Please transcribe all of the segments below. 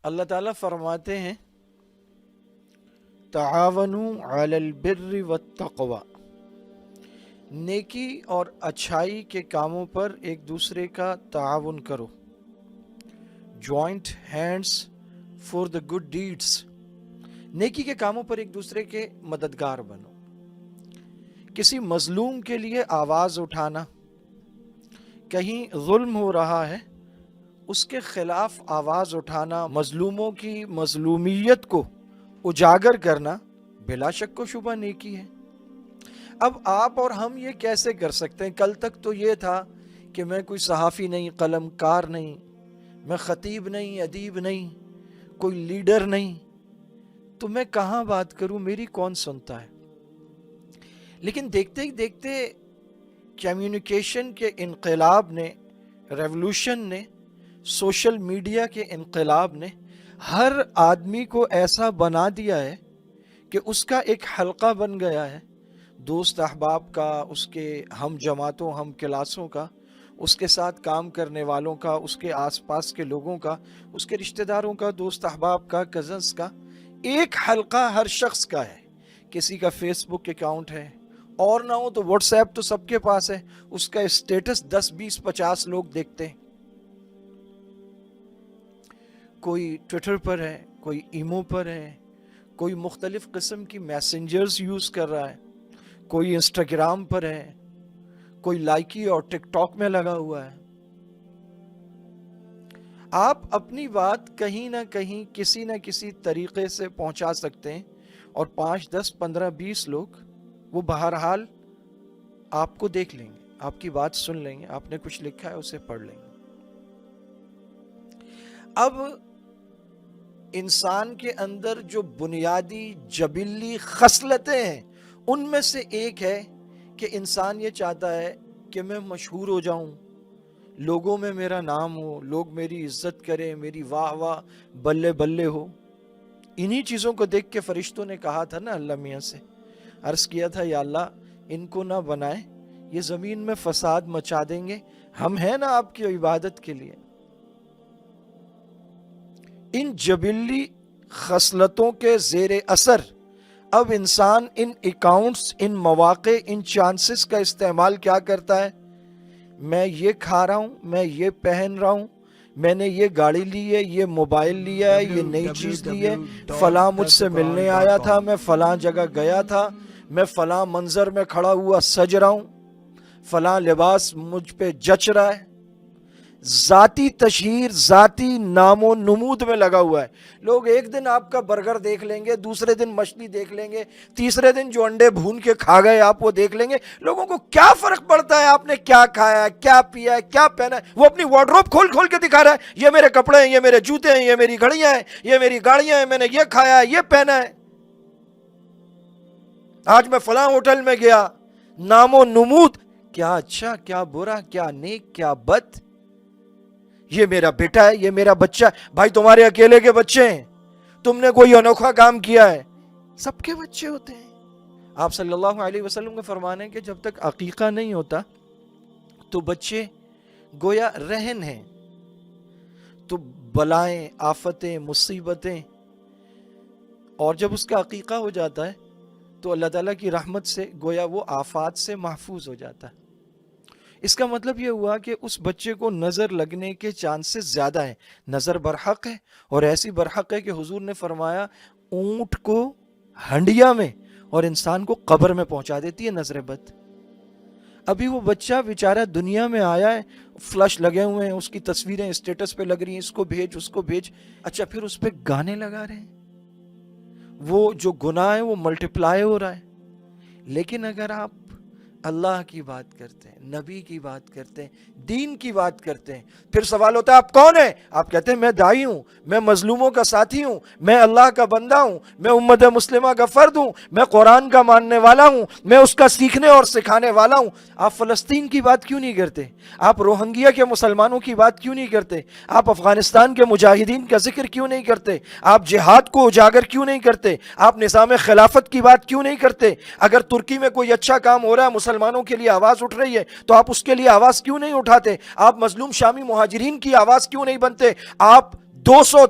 اللہ تعالیٰ فرماتے ہیں تعاونوا علی البر والتقوی، نیکی اور اچھائی کے کاموں پر ایک دوسرے کا تعاون کرو. Joint hands for the good deeds, نیکی کے کاموں پر ایک دوسرے کے مددگار بنو. کسی مظلوم کے لیے آواز اٹھانا، کہیں ظلم ہو رہا ہے اس کے خلاف آواز اٹھانا، مظلوموں کی مظلومیت کو اجاگر کرنا بلا شک و شبہ نیکی ہے. اب آپ اور ہم یہ کیسے کر سکتے ہیں؟ کل تک تو یہ تھا کہ میں کوئی صحافی نہیں، قلم کار نہیں، میں خطیب نہیں، ادیب نہیں، کوئی لیڈر نہیں، تو میں کہاں بات کروں، میری کون سنتا ہے. لیکن دیکھتے ہی دیکھتے کمیونیکیشن کے انقلاب نے، ریولوشن نے، سوشل میڈیا کے انقلاب نے ہر آدمی کو ایسا بنا دیا ہے کہ اس کا ایک حلقہ بن گیا ہے، دوست احباب کا، اس کے ہم جماعتوں، ہم کلاسوں کا، اس کے ساتھ کام کرنے والوں کا، اس کے آس پاس کے لوگوں کا، اس کے رشتہ داروں کا، دوست احباب کا، کزنس کا. ایک حلقہ ہر شخص کا ہے. کسی کا فیس بک اکاؤنٹ ہے، اور نہ ہو تو واٹس ایپ تو سب کے پاس ہے، اس کا اسٹیٹس 10 20 50 لوگ دیکھتے ہیں. کوئی ٹویٹر پر ہے، کوئی ایمو پر ہے، کوئی مختلف قسم کی میسنجرز یوز کر رہا ہے، کوئی انسٹاگرام پر ہے، کوئی لائکی اور ٹک ٹاک میں لگا ہوا ہے. آپ اپنی بات کہیں نہ کہیں کسی نہ کسی طریقے سے پہنچا سکتے ہیں، اور 5 10 15 20 لوگ وہ بہرحال آپ کو دیکھ لیں گے، آپ کی بات سن لیں گے، آپ نے کچھ لکھا ہے اسے پڑھ لیں گے. اب انسان کے اندر جو بنیادی جبلی خصلتیں ہیں ان میں سے ایک ہے کہ انسان یہ چاہتا ہے کہ میں مشہور ہو جاؤں، لوگوں میں میرا نام ہو، لوگ میری عزت کریں، میری واہ واہ بلے بلے ہو. انہی چیزوں کو دیکھ کے فرشتوں نے کہا تھا نا اللہ میاں سے، عرض کیا تھا یا اللہ ان کو نہ بنائے، یہ زمین میں فساد مچا دیں گے، ہم ہیں نا آپ کی عبادت کے لیے. ان جبلی خصلتوں کے زیر اثر اب انسان ان اکاؤنٹس، ان مواقع، ان چانسز کا استعمال کیا کرتا ہے؟ میں یہ کھا رہا ہوں، میں یہ پہن رہا ہوں، میں نے یہ گاڑی لی ہے، یہ موبائل لیا ہے، یہ نئی چیز لی ہے، فلاں مجھ سے ملنے آیا تھا، میں فلاں جگہ گیا تھا، میں فلاں منظر میں کھڑا ہوا سج رہا ہوں، فلاں لباس مجھ پہ جچ رہا ہے. ذاتی تشہیر، ذاتی نام و نمود میں لگا ہوا ہے. لوگ ایک دن آپ کا برگر دیکھ لیں گے، دوسرے دن مچھلی دیکھ لیں گے، تیسرے دن جو انڈے بھون کے کھا گئے آپ وہ دیکھ لیں گے. لوگوں کو کیا فرق پڑتا ہے آپ نے کیا کھایا ہے، کیا پیا ہے، کیا پہنا ہے؟ وہ اپنی وارڈروب کھول کھول کے دکھا رہا ہے، یہ میرے کپڑے ہیں، یہ میرے جوتے ہیں، یہ میری گھڑیاں ہیں، یہ میری گاڑیاں ہیں، میں نے یہ کھایا ہے، یہ پہنا ہے، آج میں فلاں ہوٹل میں گیا. نام و نمود، کیا اچھا، کیا برا، کیا نیک، کیا بد. یہ میرا بیٹا ہے، یہ میرا بچہ ہے. بھائی تمہارے اکیلے کے بچے ہیں، تم نے کوئی انوکھا کام کیا ہے؟ سب کے بچے ہوتے ہیں. آپ صلی اللہ علیہ وسلم کا فرمان ہے کہ جب تک عقیقہ نہیں ہوتا تو بچے گویا رہن ہیں، تو بلائیں، آفتیں، مصیبتیں، اور جب اس کا عقیقہ ہو جاتا ہے تو اللہ تعالیٰ کی رحمت سے گویا وہ آفات سے محفوظ ہو جاتا ہے. اس کا مطلب یہ ہوا کہ اس بچے کو نظر لگنے کے چانسز زیادہ ہیں. نظر برحق ہے، اور ایسی برحق ہے کہ حضور نے فرمایا اونٹ کو ہنڈیا میں اور انسان کو قبر میں پہنچا دیتی ہے نظر بد. ابھی وہ بچہ بیچارہ دنیا میں آیا ہے، فلش لگے ہوئے ہیں، اس کی تصویریں اسٹیٹس پہ لگ رہی ہیں، اس کو بھیج، اس کو بھیج. اچھا پھر اس پہ گانے لگا رہے ہیں، وہ جو گناہ ہے وہ ملٹیپلائی ہو رہا ہے. لیکن اگر آپ اللہ کی بات کرتے ہیں، نبی کی بات کرتے ہیں، دین کی بات کرتے ہیں، پھر سوال ہوتا ہے آپ کون ہیں؟ آپ کہتے ہیں میں داعی ہوں، میں مظلوموں کا ساتھی ہوں، میں اللہ کا بندہ ہوں، میں امت مسلمہ کا فرد ہوں، میں قرآن کا ماننے والا ہوں، میں اس کا سیکھنے اور سکھانے والا ہوں. آپ فلسطین کی بات کیوں نہیں کرتے؟ آپ روہنگیا کے مسلمانوں کی بات کیوں نہیں کرتے؟ آپ افغانستان کے مجاہدین کا ذکر کیوں نہیں کرتے؟ آپ جہاد کو اجاگر کیوں نہیں کرتے؟ آپ نظام خلافت کی بات کیوں نہیں کرتے؟ اگر ترکی میں کوئی اچھا کام ہو رہا ہے، مسلمانوں کے لیے آواز اٹھ رہی ہے، تو آپ اس کے لیے آواز کیوں نہیں اٹھاتے؟ آپ مظلوم شامی مہاجرین کی آواز کیوں نہیں بنتے؟ آپ 200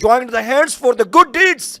Join the hands for the good deeds.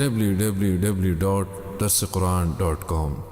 www.dasquran.com